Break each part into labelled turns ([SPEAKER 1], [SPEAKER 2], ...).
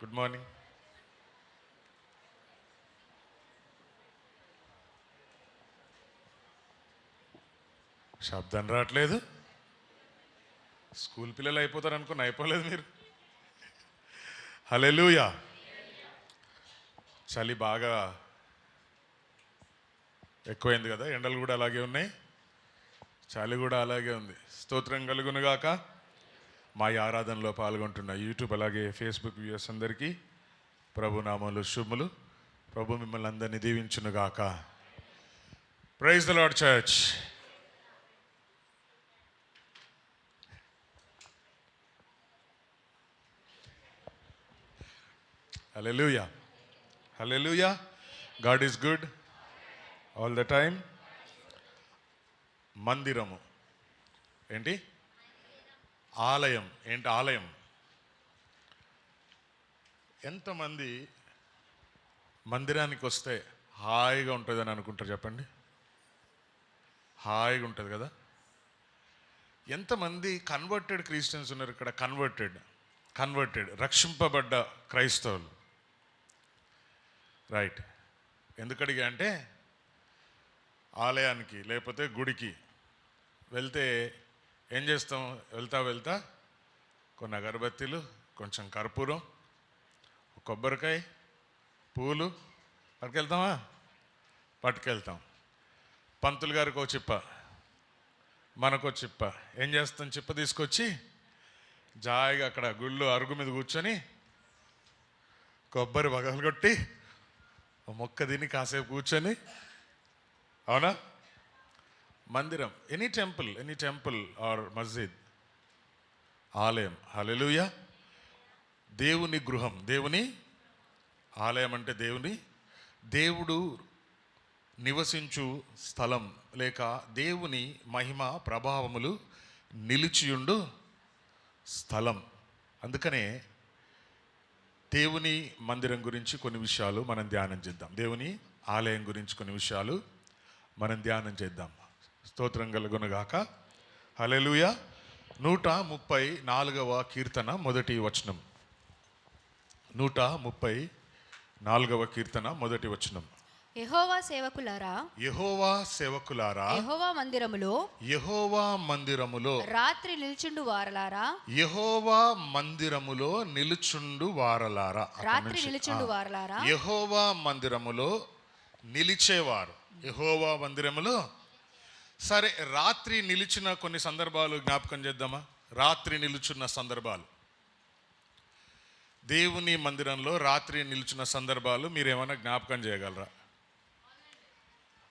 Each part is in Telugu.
[SPEAKER 1] Good morning. శబ్దం రావట్లేదు. స్కూల్ పిల్లలు అయిపోతారు అనుకుని అయిపోలేదు మీరు. హల్లెలూయా. చలి బాగా ఎక్కువైంది కదా, ఎండలు కూడా అలాగే ఉన్నాయి, చలి కూడా అలాగే ఉంది. స్తోత్రం కలుగునుగాక. మా ఈ ఆరాధనలో పాల్గొంటున్న యూట్యూబ్ అలాగే ఫేస్బుక్ వ్యూయర్స్ అందరికీ ప్రభు నామములు శుభములు. ప్రభు మిమ్మల్ని అందరినీ దీవించునుగాక. Praise the lord church. Hallelujah. Hallelujah. God is good all the time. మందిరము ఏంటి? ఆలయం. ఏంటి ఆలయం? ఎంతమంది మందిరానికి వస్తే హాయిగా ఉంటుందని అనుకుంటారు చెప్పండి? హాయిగా ఉంటుంది కదా. ఎంతమంది కన్వర్టెడ్ క్రిస్టియన్స్ ఉన్నారు ఇక్కడ? కన్వర్టెడ్ రక్షింపబడ్డ క్రైస్తవులు. రైట్. ఎందుకడిగా అంటే ఆలయానికి లేకపోతే గుడికి వెళ్తే ఏం చేస్తాం? వెళ్తా కొన్ని అగరబత్తీలు, కొంచెం కర్పూరం, కొబ్బరికాయ, పూలు పట్టుకెళ్తాం. పంతులు గారికి ఒక చిప్ప, మనకో చిప్ప. ఏం చేస్తాం? చిప్ప తీసుకొచ్చి జాయిగా అక్కడ గుళ్ళు అరుగు మీద కూర్చొని కొబ్బరి పగలగొట్టి మొక్క తిని కాసేపు కూర్చొని, అవునా? మందిరం, ఎనీ టెంపుల్ ఆర్ మస్జిద్, ఆలయం. హల్లెలూయా. దేవుని గృహం, దేవుని ఆలయం అంటే దేవుడు నివసించు స్థలం, లేక దేవుని మహిమ ప్రభావములు నిలిచియుండు స్థలం. అందుకనే దేవుని మందిరం గురించి కొన్ని విషయాలు మనం ధ్యానం చేద్దాం. దేవుని ఆలయం గురించి కొన్ని విషయాలు మనం ధ్యానం చేద్దాం. స్తోత్రం కలుగునుగాక. హల్లెలూయా. 134వ కీర్తన మొదటి వచనం. 134వ కీర్తన మొదటి వచనం.
[SPEAKER 2] యెహోవా సేవకులారా, యెహోవా మందిరములో రాత్రి నిలుచుండు వారలారా,
[SPEAKER 1] యెహోవా మందిరములో నిలుచుండు వారలారా. యెహోవా మందిరములో నిలిచేవారు. యెహోవా మందిరములో. సరే, రాత్రి నిలిచిన కొన్ని సందర్భాలు జ్ఞాపకం చేద్దామా? రాత్రి నిలుచున్న సందర్భాలు, దేవుని మందిరంలో రాత్రి నిలుచున్న సందర్భాలు మీరేమైనా జ్ఞాపకం చేయగలరా?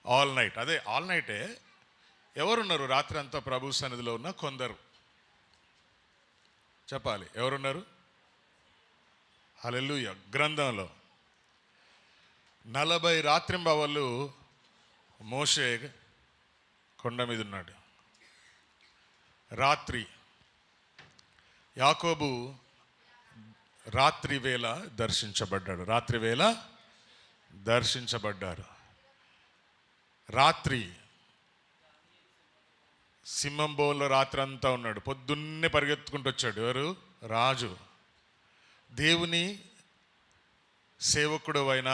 [SPEAKER 1] All night. అదే ఆల్ నైటే. ఎవరున్నారు రాత్రి అంతా ప్రభు సన్నిధిలో ఉన్న? కొందరు చెప్పాలి. ఎవరున్నారు? హల్లెలూయా. గ్రంథంలో 40 రాత్రింబవళ్ళు మోషే కొండ మీద ఉన్నాడు. రాత్రి యాకోబు రాత్రి వేళ దర్శించబడ్డారు. రాత్రి సింహం బోన్లో రాత్రి అంతా ఉన్నాడు. పొద్దున్నే పరిగెత్తుకుంటూ వచ్చాడు. ఎవరు? రాజు. దేవుని సేవకుడు అయిన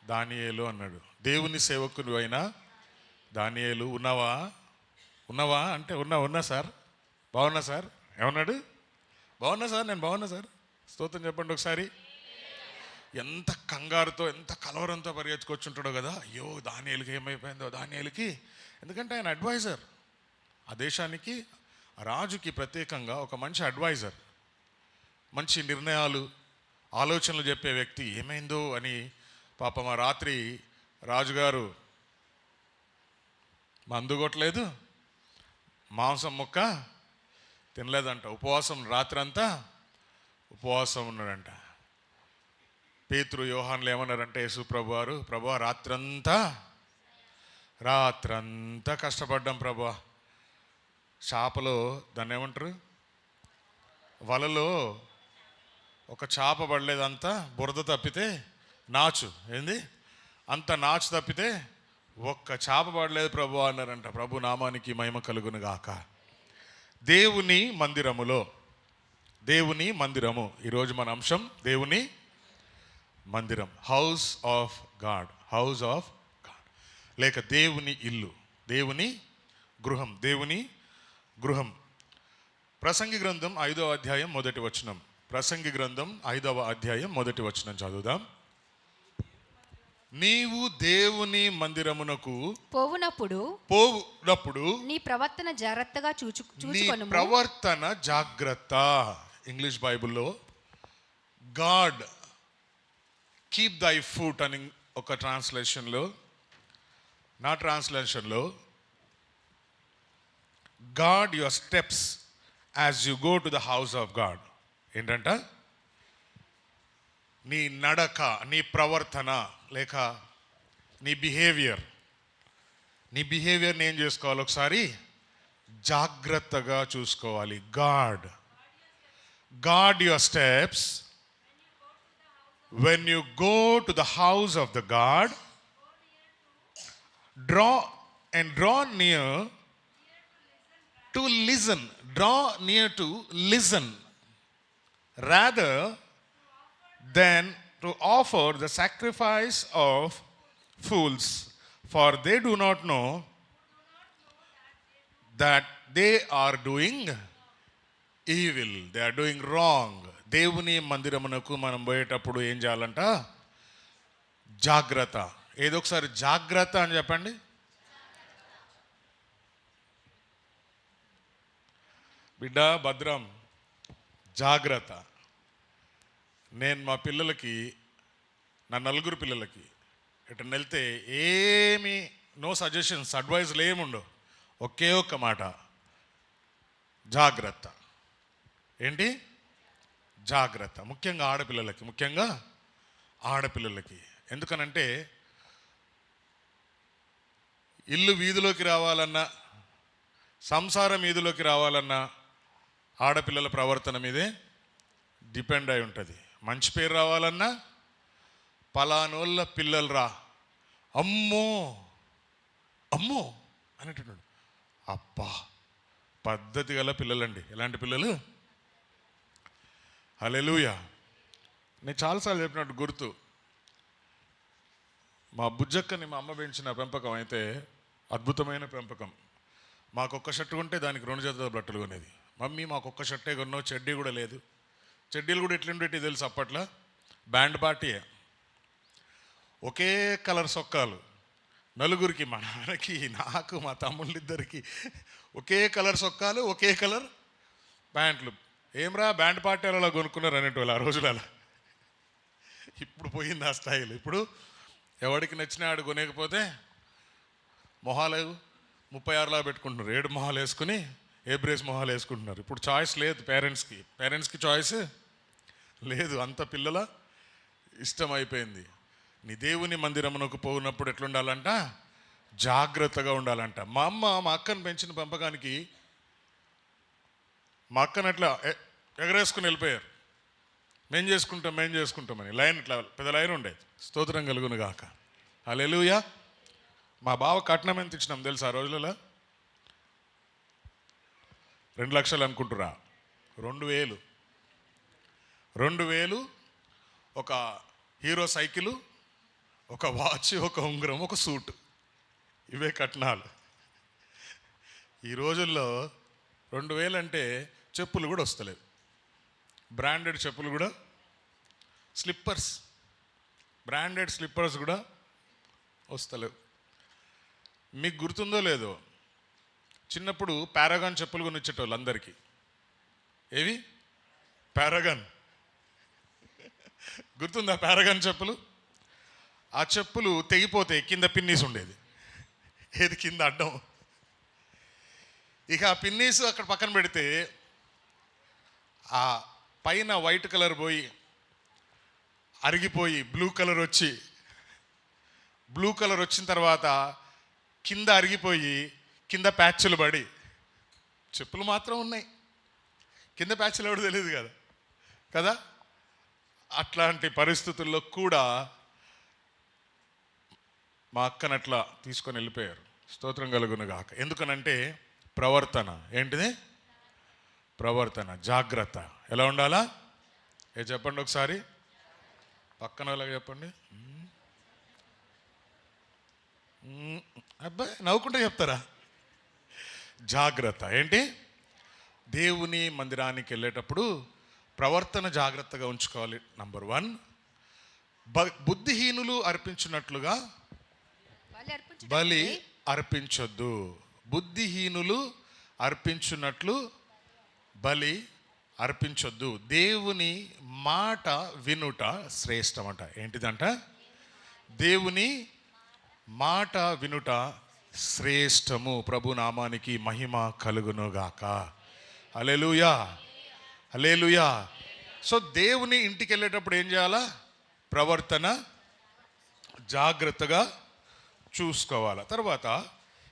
[SPEAKER 1] దానియేలు అన్నాడు. దేవుని సేవకుడు అయిన దానియేలు, ఉన్నావా అంటే ఉన్నా సార్, బాగున్నా సార్. ఏమన్నాడు? బాగున్నా సార్, నేను బాగున్నా సార్. స్తోత్రం చెప్పండి ఒకసారి. ఎంత కంగారుతో, ఎంత కలవరంతో పరిగెత్తుకొచ్చుంటాడో కదా. అయ్యో, దానియేలుకి ఏమైపోయిందో దానియేలుకి. ఎందుకంటే ఆయన అడ్వైజర్. ఆ దేశానికి, ఆ రాజుకి ప్రత్యేకంగా ఒక మంచి అడ్వైజర్, మంచి నిర్ణయాలు, ఆలోచనలు చెప్పే వ్యక్తి. ఏమైందో అని పాపం ఆ రాత్రి రాజుగారు మందు కొట్టలేదు, మాంసం ముక్క తినలేదంట. ఉపవాసం, రాత్రంతా ఉపవాసం ఉన్నాడంట. పేతురు, యోహాన్లు ఏమన్నారంటే, యేసు ప్రభువారు, ప్రభువా రాత్రంతా కష్టపడ్డాం ప్రభువా. చేపలో దాన్ని ఏమంటారు, వలలో ఒక చేప పడలేదు, అంతా బురద తప్పితే నాచు. ఏంది? అంత నాచు తప్పితే ఒక్క చేప పడలేదు ప్రభువా అన్నారంట. ప్రభు నామానికి మహిమ కలుగును గాక. దేవుని మందిరములో దేవుని మందిరము. ఈరోజు మన అంశం దేవుని మందిరం, house of God, house of God, లేక దేవుని ఇల్లు, దేవుని గృహం, దేవుని గృహం. ప్రసంగి గ్రంథం 5వ అధ్యాయం మొదటి వచనం. ప్రసంగి గ్రంథం 5వ అధ్యాయం మొదటి వచనం చదువుదాం. నీవు దేవుని మందిరమునకు పోవునప్పుడు
[SPEAKER 2] నీ ప్రవర్తన జాగ్రత్తగా
[SPEAKER 1] నీ
[SPEAKER 2] చూచుకొనుము.
[SPEAKER 1] ప్రవర్తన జాగ్రత్త. ఇంగ్లీష్ బైబిల్లో గాడ్ కీప్ దై ఫుట్ అని ఒక ట్రాన్స్లేషన్లో, నా ట్రాన్స్లేషన్లో God your steps as you go to the house of God. ఏంటంట? నీ నడక, నీ ప్రవర్తన, లేక నీ బిహేవియర్ని ఏం చేసుకోవాలి? ఒకసారి జాగ్రత్తగా చూసుకోవాలి. God your steps when you go to the house of the God. Draw near to listen. Draw near to listen rather than to offer the sacrifice of fools, for they do not know that they are doing evil. They are doing wrong. దేవుని మందిరమునకు మనం పోయేటప్పుడు ఏం చేయాలంట? జాగ్రత్త. ఏదో ఒకసారి జాగ్రత్త అని చెప్పండి. బిడ్డ భద్రం, జాగ్రత్త. నేను మా పిల్లలకి, నా నలుగురు పిల్లలకి ఎటన్నా వెళ్తే ఏమి నో సజెషన్స్, అడ్వైజ్లు ఏముండవు. ఒకే ఒక్క మాట, జాగ్రత్త. ఏంటి? జాగ్రత్త. ముఖ్యంగా ఆడపిల్లలకి. ఎందుకనంటే ఇల్లు వీధిలోకి రావాలన్నా, సంసారం వీధిలోకి రావాలన్నా ఆడపిల్లల ప్రవర్తన మీదే డిపెండ్ అయి ఉంటుంది. మంచి పేరు రావాలన్నా పలానోళ్ళ పిల్లలు రా, అమ్మో అనేటటువంటి, అబ్బా పద్ధతి గల పిల్లలండి. ఎలాంటి పిల్లలు? హల్లెలూయా. నేను చాలాసార్లు చెప్పినట్టు గుర్తు, మా బుజ్జక్కని మా అమ్మ పెంచిన పెంపకం అయితే అద్భుతమైన పెంపకం. మాకొక్క షర్టు కొంటే దానికి 2 జతల బట్టలు కొనేది. మమ్మీ మాకొక్క షర్టే కొన్నావు, చెడ్డీ కూడా లేదు. చెడ్డీలు కూడా ఎట్లుండేటి తెలుసు అప్పట్లో? బ్యాండ్ పార్టీయే, ఒకే కలర్ సొక్కాలు నలుగురికి, మా నాన్నకి, నాకు, మా తమ్ముళ్ళిద్దరికి ఒకే కలర్ సొక్కాలు, ఒకే కలర్ ప్యాంట్లు. ఏమ్రా బ్యాండ్ పార్టీ అలా కొనుక్కున్నారు అనేటోళ్ళు ఆ రోజులలో. ఇప్పుడు పోయింది ఆ స్టైల్. ఇప్పుడు ఎవడికి నచ్చినా ఆడు కొనేకపోతే మొహాలు 36లా పెట్టుకుంటున్నారు. 7 మొహాలు వేసుకుని ఏబ్రేస్ మొహాలు వేసుకుంటున్నారు. ఇప్పుడు చాయిస్ లేదు పేరెంట్స్కి చాయిస్ లేదు. అంత పిల్లల ఇష్టం అయిపోయింది. నీ దేవుని మందిరమునకు పోయినప్పుడు ఎట్లుండాలంట? జాగ్రత్తగా ఉండాలంట. మా అక్కను పెంచిన పెంపకానికి మా అక్కను అట్లా ఎగరేసుకుని వెళ్ళిపోయారు. మేం చేసుకుంటామని. లైన్ ఇట్లా పెద్ద లైన్ ఉండేది. స్తోత్రం కలుగును గాక. హల్లెలూయా. మా బావ కట్నం ఎంత ఇచ్చినాం తెలుసు ఆ రోజులలో? 2 లక్షలు అనుకుంటురా. 2,000 ఒక హీరో సైకిలు, ఒక వాచ్, ఒక ఉంగరం, ఒక సూటు. ఇవే కట్నాలు. ఈ రోజుల్లో 2,000 అంటే చెప్పులు కూడా వస్తలేవు. బ్రాండెడ్ చెప్పులు కూడా, బ్రాండెడ్ స్లిప్పర్స్ కూడా వస్తలేవు. మీకు గుర్తుందో లేదో, చిన్నప్పుడు పారాగాన్ చెప్పులు కొనిచ్చేటోళ్ళు అందరికీ. ఏవి? పారాగాన్. గుర్తుందా పారాగాన్ చెప్పులు? ఆ చెప్పులు తెగిపోతే కింద పిన్నీస్ ఉండేది. ఏది? కింద అడ్డం. ఇక ఆ పిన్నీస్ అక్కడ పక్కన పెడితే ఆ పైన వైట్ కలర్ పోయి అరిగిపోయి బ్లూ కలర్ వచ్చిన తర్వాత కింద అరిగిపోయి కింద ప్యాచ్లు పడి చెప్పులు మాత్రం ఉన్నాయి, కింద ప్యాచ్లు ఎవడు తెలియదు కదా. అట్లాంటి పరిస్థితుల్లో కూడా మా అక్కను అట్లా తీసుకొని వెళ్ళిపోయారు. స్తోత్రం కలుగును గాక. ఎందుకనంటే ప్రవర్తన. ఏంటిది? ప్రవర్తన, జాగ్రత్త. ఎలా ఉండాలా? చెప్పండి ఒకసారి, పక్కన వాళ్ళకి చెప్పండి. అబ్బాయి నవ్వుకుంటే చెప్తారా? జాగ్రత్త ఏంటి? దేవుని మందిరానికి వెళ్ళేటప్పుడు ప్రవర్తన జాగ్రత్తగా ఉంచుకోవాలి. నంబర్ 1, బుద్ధిహీనులు అర్పించినట్లుగా బలి అర్పించొద్దు. బుద్ధిహీనులు అర్పించున్నట్లు బలి అర్పించొద్దు. దేవుని మాట వినుట శ్రేష్టమంట. ఏంటిదంట? దేవుని మాట వినుట శ్రేష్టము. ప్రభు నామానికి మహిమ కలుగునుగాక. హల్లెలూయా, హల్లెలూయా. సో దేవుని ఇంటికి వెళ్ళేటప్పుడు ఏం చేయాలా? ప్రవర్తన జాగ్రత్తగా చూసుకోవాలి. తర్వాత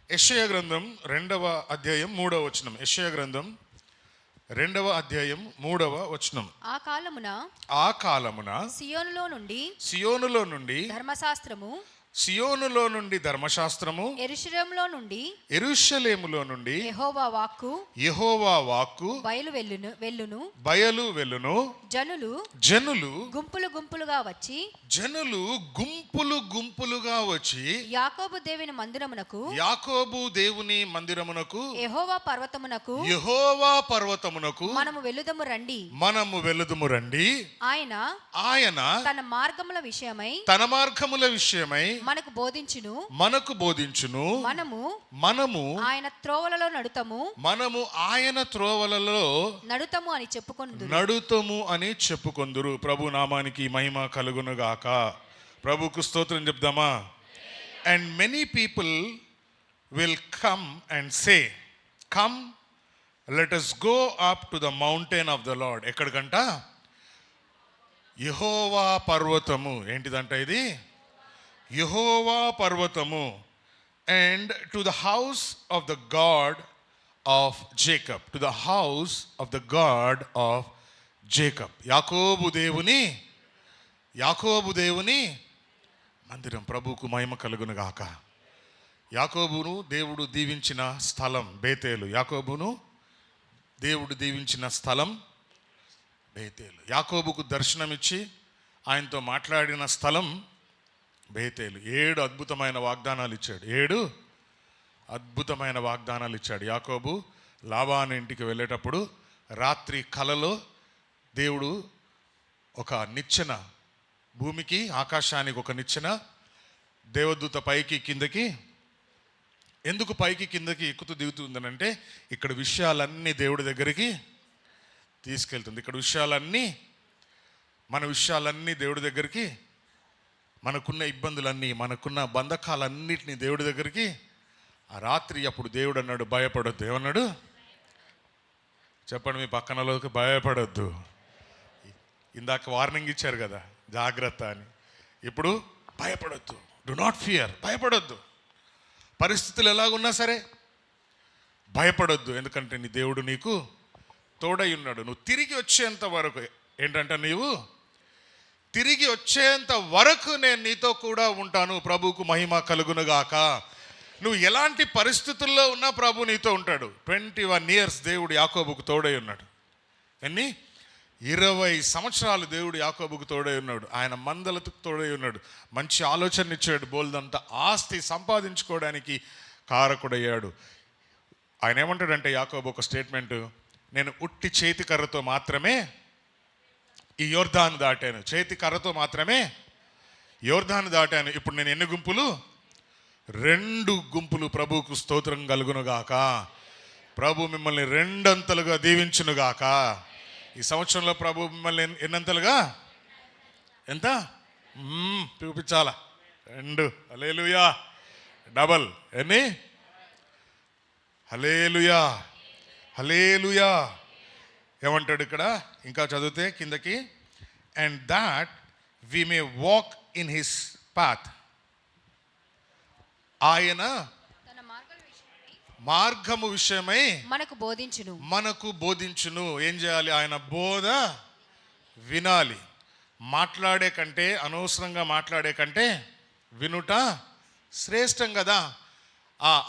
[SPEAKER 1] యెషయా గ్రంథం 2వ అధ్యాయం 3వ వచనం. యెషయా గ్రంథం 2వ అధ్యాయం 3వ వచనం.
[SPEAKER 2] ఆ కాలమున సియోనులో నుండి ధర్మశాస్త్రము యెరూషలేములో నుండి యెహోవా వాక్కు బయలు వెళ్ళును. జనులు గుంపులు గుంపులుగా వచ్చి యాకోబు దేవుని మందిరమునకు యెహోవా పర్వతమునకు మనము వెలుదుము రండి. ఆయన తన మార్గముల విషయమై మనకు బోధించును. మనము ఆయన త్రోవలలో నడుతము అని చెప్పుకొందురు. ప్రభు నామానికి మహిమ కలుగునుగాక. ప్రభుకు స్తోత్రం చెప్దామా? And many people will come and say, come let us go up to the mountain of the Lord. ఎక్కడికంట? యెహోవా పర్వతము. ఏంటిదంట ఇది? యెహోవా పర్వతము. And to the house of the God of Jacob. To the house of the God of Jacob. యాకోబు దేవుని మందిరం. ప్రభువుకు మహిమ కలుగును గాక. యాకోబును దేవుడు దీవించిన స్థలం బేతేలు. యాకోబును దేవుడు దీవించిన స్థలం బేతేలు. యాకోబుకు దర్శనమిచ్చి ఆయనతో మాట్లాడిన స్థలం బేతేలు. 7 అద్భుతమైన వాగ్దానాలు ఇచ్చాడు. 7 అద్భుతమైన వాగ్దానాలు ఇచ్చాడు. యాకోబు లాబాను ఇంటికి వెళ్ళేటప్పుడు రాత్రి కలలో దేవుడు ఒక నిచ్చెన, భూమికి ఆకాశానికి ఒక నిచ్చెన, దేవదూత పైకి కిందకి. ఎందుకు పైకి కిందకి ఎక్కుతూ దిగుతుందనంటే ఇక్కడ విషయాలన్నీ దేవుడి దగ్గరికి తీసుకెళ్తుంది. ఇక్కడ మన విషయాలన్నీ దేవుడి దగ్గరికి, మనకున్న ఇబ్బందులన్నీ, మనకున్న బంధకాలన్నిటినీ దేవుడి దగ్గరికి. ఆ రాత్రి అప్పుడు దేవుడు అన్నాడు, భయపడొద్దు. ఏమన్నాడు చెప్పండి? మీ పక్కనలోకి భయపడొద్దు. ఇందాక వార్నింగ్ ఇచ్చారు కదా, జాగ్రత్త అని. ఇప్పుడు భయపడొద్దు. Do not fear. భయపడొద్దు. పరిస్థితులు ఎలాగున్నా సరే భయపడొద్దు. ఎందుకంటే నీ దేవుడు నీకు తోడై ఉన్నాడు. నువ్వు తిరిగి వచ్చేంత వరకు, ఏంటంటే నీవు తిరిగి వచ్చేంత వరకు నేను నీతో కూడా ఉంటాను. ప్రభువుకు మహిమ కలుగునుగాక. నువ్వు ఎలాంటి పరిస్థితుల్లో ఉన్నా ప్రభు నీతో ఉంటాడు. 21 years దేవుడు యాకోబుకు తోడై ఉన్నాడు. 20 సంవత్సరాలు దేవుడు యాకోబుకు తోడై ఉన్నాడు. ఆయన మందలకు తోడై ఉన్నాడు. మంచి ఆలోచన ఇచ్చాడు. బోల్దంత ఆస్తి సంపాదించుకోవడానికి కారకుడయ్యాడు. ఆయన ఏమంటాడంటే యాకోబు ఒక స్టేట్మెంట్, నేను ఉట్టి చేతి కర్రతో మాత్రమే ఈ యోర్దాను దాటాను. చేతి కర్రతో మాత్రమే యోర్దాను దాటాను. ఇప్పుడు నేను ఎన్ని గుంపులు? 2 గుంపులు. ప్రభువుకు స్తోత్రం కలుగునుగాక. ప్రభు మిమ్మల్ని 2 అంతలుగా దీవించునుగాక. ఈ సంవత్సరంలో ప్రభు మిమ్మల్ని ఎన్నంతలుగా? ఎంత చూపించాలా? 2. హల్లెలూయా. డబల్. ఎన్ని? Hallelujah, hallelujah. ఏమంటాడు ఇక్కడ ఇంకా చదివితే కిందకి? And that we may walk in his path. ఆయన మార్గము విషయమై మనకు బోధించును. ఏం చేయాలి? ఆయన బోధ వినాలి. మాట్లాడే కంటే, అనవసరంగా మాట్లాడే కంటే వినుట శ్రేష్టం కదా.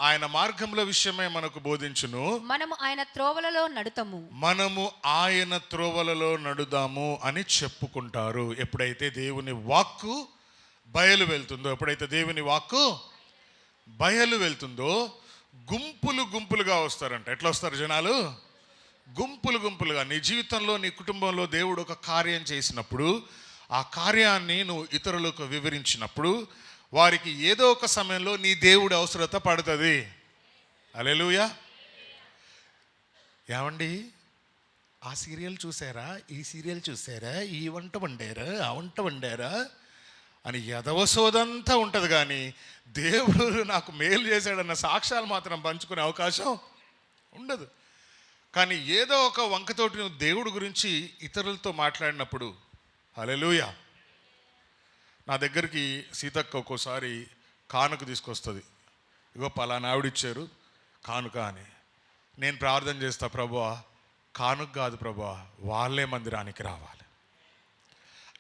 [SPEAKER 2] ఆయన మార్గముల విషయమే మనకు బోధించును.
[SPEAKER 3] మనము ఆయన త్రోవలలో నడుతము.
[SPEAKER 2] మనము ఆయన త్రోవలలో నడుదాము అని చెప్పుకుంటారు. ఎప్పుడైతే దేవుని వాక్కు బయలు వెళ్తుందో, ఎప్పుడైతే దేవుని వాక్కు బయలు వెళ్తుందో గుంపులు గుంపులుగా వస్తారంట. ఎట్లా వస్తారు జనాలు? గుంపులు గుంపులుగా. నీ జీవితంలో, నీ కుటుంబంలో దేవుడు ఒక కార్యం చేసినప్పుడు, ఆ కార్యాన్ని నువ్వు ఇతరులకు వివరించినప్పుడు వారికి ఏదో ఒక సమయంలో నీ దేవుడి అవసరత పడుతుంది. హల్లెలూయా. ఏమండి, ఆ సీరియల్ చూసారా, ఈ సీరియల్ చూసారా, ఈ వంట వండారా, ఆ వంట వండారా అని ఎదవసోదంతా ఉంటుంది, కానీ దేవుడు నాకు మేలు చేశాడన్న సాక్ష్యాలు మాత్రం పంచుకునే అవకాశం ఉండదు. కానీ ఏదో ఒక వంకతోటి నువ్వు దేవుడి గురించి ఇతరులతో మాట్లాడినప్పుడు, హల్లెలూయా. నా దగ్గరికి సీతక్క ఒక్కోసారి కానుక తీసుకొస్తుంది. ఇగో పలానా ఆవిడిచ్చారు కానుక అని. నేను ప్రార్థన చేస్తా, ప్రభువా కానుక కాదు ప్రభువా, వాళ్ళే మందిరానికి రావాలి.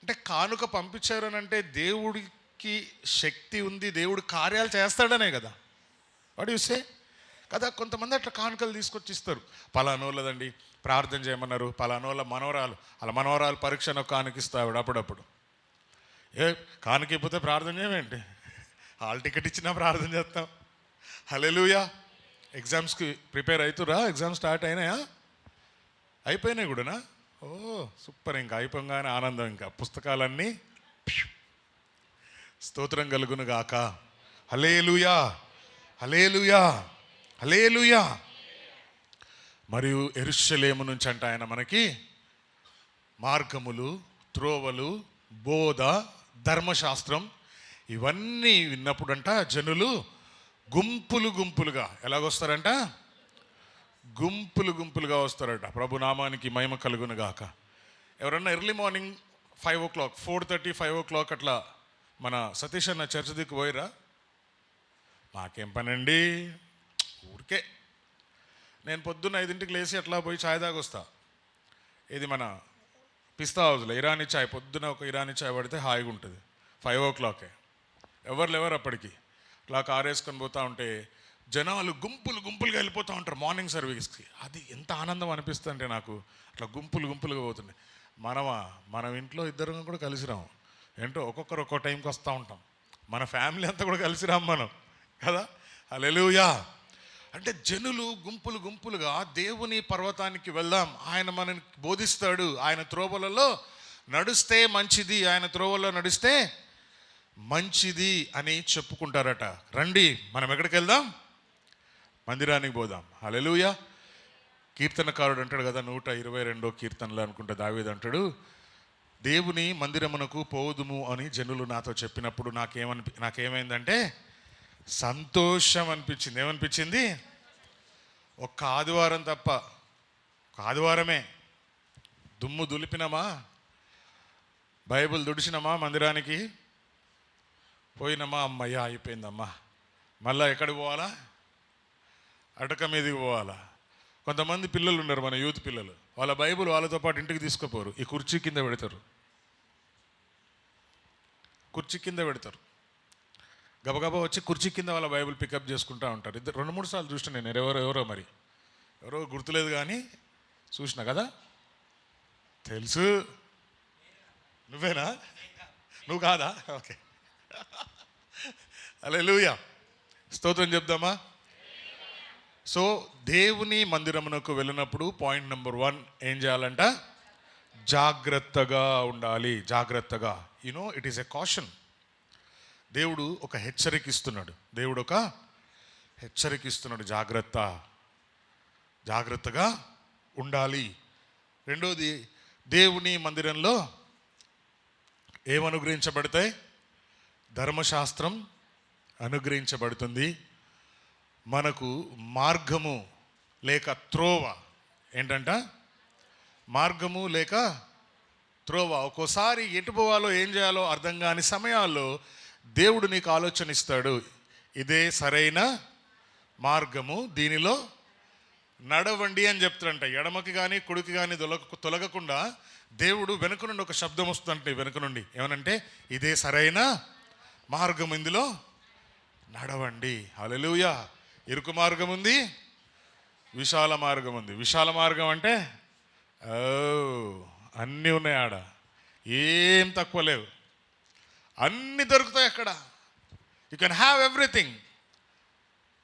[SPEAKER 2] అంటే కానుక పంపించారు అని అంటే దేవుడికి శక్తి ఉంది, దేవుడు కార్యాలు చేస్తాడనే కదా. వాట్ యు సే కదా. కొంతమంది అట్లా కానుకలు తీసుకొచ్చి ఇస్తారు. పలానోళ్ళదండి ప్రార్థన చేయమన్నారు, పలానోళ్ళ మనవరాలు, అలా మనవరాలు పరీక్షను కానుకిస్తా ఆవిడ అప్పుడప్పుడు. కానుకైపోతే ప్రార్థన చేయమేంటి? హాల్ టికెట్ ఇచ్చినా ప్రార్థన చేస్తాం. హల్లెలూయా. ఎగ్జామ్స్కి ప్రిపేర్ అవుతురా? ఎగ్జామ్స్ స్టార్ట్ అయినాయా? అయిపోయినాయి కూడానా? ఓ సూపర్. ఇంకా అయిపోగానే ఆనందం. ఇంకా పుస్తకాలన్నీ స్తోత్రం కలుగును గాక. హల్లెలూయా, హల్లెలూయా, హల్లెలూయా. మరియు యెరూషలేము నుంచి అంట ఆయన మనకి మార్గములు, త్రోవలు, బోధ, ధర్మశాస్త్రం ఇవన్నీ విన్నప్పుడంట జనులు గుంపులు గుంపులుగా ఎలాగొస్తారంట? గుంపులు గుంపులుగా వస్తారట. ప్రభు నామానికి మహిమ కలుగును గాక. ఎవరన్నా ఎర్లీ మార్నింగ్ 5 o'clock, 4:30, 5 o'clock అట్లా మన సతీష్ అన్న చర్చ్ దిక్కు పోయిరా? మాకేం పనండి, ఊరికే. నేను పొద్దున్న 5 లేచి అట్లా పోయి ఛాయ్ తాగొస్తా. ఇది మన పిస్తా హౌస్లో ఇరానీ ఛాయ్. పొద్దున ఒక ఇరానీ ఛాయ్ పడితే హాయిగా ఉంటుంది. 5 o'clock. ఎవరు లేవరు అప్పటికి. అట్లా కారు వేసుకొని పోతూ ఉంటే జనాలు గుంపులు గుంపులుగా వెళ్ళిపోతూ ఉంటారు మార్నింగ్ సర్వీస్కి. అది ఎంత ఆనందం అనిపిస్తుందంటే నాకు. అట్లా గుంపులు గుంపులుగా పోతుండే. మనం ఇంట్లో ఇద్దరం కూడా కలిసి రాము. ఏంటో ఒక్కొక్కరు ఒక్కో టైంకి వస్తూ ఉంటాం. మన ఫ్యామిలీ అంతా కూడా కలిసి రాము మనం కదా. హల్లెలూయా. అంటే జనులు గుంపులు గుంపులుగా దేవుని పర్వతానికి వెళ్దాం, ఆయన మనని బోధిస్తాడు, ఆయన త్రోవలలో నడుస్తే మంచిది, ఆయన త్రోవలో నడిస్తే మంచిది అని చెప్పుకుంటారట. రండి మనం ఎక్కడికి వెళ్దాం? మందిరానికి పోదాం. హల్లెలూయా. కీర్తనకారుడు అంటాడు కదా, 122వ కీర్తనలో అనుకుంటా దావీదు అంటాడు, దేవుని మందిరమునకు పోదుము అని జనులు నాతో చెప్పినప్పుడు నాకేమైందంటే సంతోషం అనిపించింది. ఏమనిపించింది? ఒక్క ఆదివారం తప్ప, ఒక ఆదివారమే దుమ్ము దులిపినామా, బైబిల్ దుడిచినామా, మందిరానికి పోయినామా, అమ్మయ్యా అయిపోయిందమ్మా, మళ్ళా ఎక్కడికి పోవాలా? అటక మీదకి పోవాలా? కొంతమంది పిల్లలు ఉన్నారు, మన యూత్ పిల్లలు, వాళ్ళ బైబిల్ వాళ్ళతో పాటు ఇంటికి తీసుకుపోరు. ఈ కుర్చీ కింద పెడతారు, కుర్చీ కింద పెడతారు. గబగబా వచ్చి కుర్చీ కింద వాళ్ళ బైబిల్ పికప్ చేసుకుంటూ ఉంటారు. 2-3 సార్లు చూసిన నేను. ఎవరో మరి ఎవరో గుర్తులేదు కానీ చూసిన కదా. తెలుసు. నువ్వేనా? నువ్వు కాదా? ఓకే. హల్లెలూయా. స్తోత్రం చెప్దామా. సో దేవుని మందిరమునకు వెళ్ళినప్పుడు పాయింట్ నెంబర్ 1 ఏం చేయాలంట? జాగ్రత్తగా ఉండాలి. జాగ్రత్తగా. It is a caution. దేవుడు ఒక హెచ్చరిక ఇస్తున్నాడు. జాగ్రత్తగా ఉండాలి. రెండోది, దేవుని మందిరంలో ఏమనుగ్రహించబడతాయి? ధర్మశాస్త్రం అనుగ్రహించబడుతుంది. మనకు మార్గము లేక త్రోవ ఏంటంట? మార్గము లేక త్రోవ. ఒక్కోసారి ఎటు పోవాలో ఏం చేయాలో అర్థం కాని సమయాల్లో దేవుడు నీకు ఆలోచన ఇస్తాడు. ఇదే సరైన మార్గము, దీనిలో నడవండి అని చెప్తాడంట. ఎడమకి కానీ కుడికి కానీ తొలగకుండా దేవుడు వెనుక నుండి ఒక శబ్దం వస్తుందంటే, వెనుక నుండి ఏమనంటే, ఇదే సరైన మార్గం, ఇందులో నడవండి. హల్లెలూయా. ఇరుకు మార్గం ఉంది, విశాల మార్గం ఉంది. విశాల మార్గం అంటే ఓ అన్నీ ఉన్నాయి ఆడ, ఏం తక్కువ లేవు, అన్నీ దొరుకుతాయి అక్కడ. You can have everything,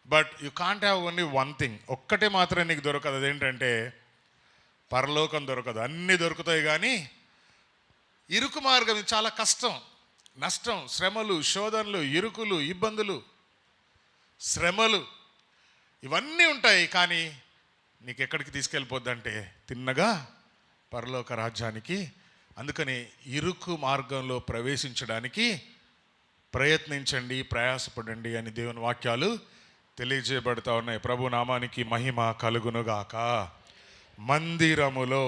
[SPEAKER 2] but you can't have only one thing. ఒక్కటే మాత్రమే నీకు దొరకదు, అదేంటంటే పరలోకం దొరకదు. అన్నీ దొరుకుతాయి కానీ ఇరుకు మార్గం చాలా కష్టం, నష్టం, శ్రమలు, శోధనలు, ఇరుకులు, ఇబ్బందులు, శ్రమలు ఇవన్నీ ఉంటాయి. కానీ నీకు ఎక్కడికి తీసుకెళ్ళిపోద్దంటే తిన్నగా పరలోక రాజ్యానికి. అందుకని ఇరుకు మార్గంలో ప్రవేశించడానికి ప్రయత్నించండి, ప్రయాసపడండి అని దేవుని వాక్యాలు తెలియజేయబడతా ఉన్నాయి. ప్రభు నామానికి మహిమ కలుగునుగాక. మందిరములో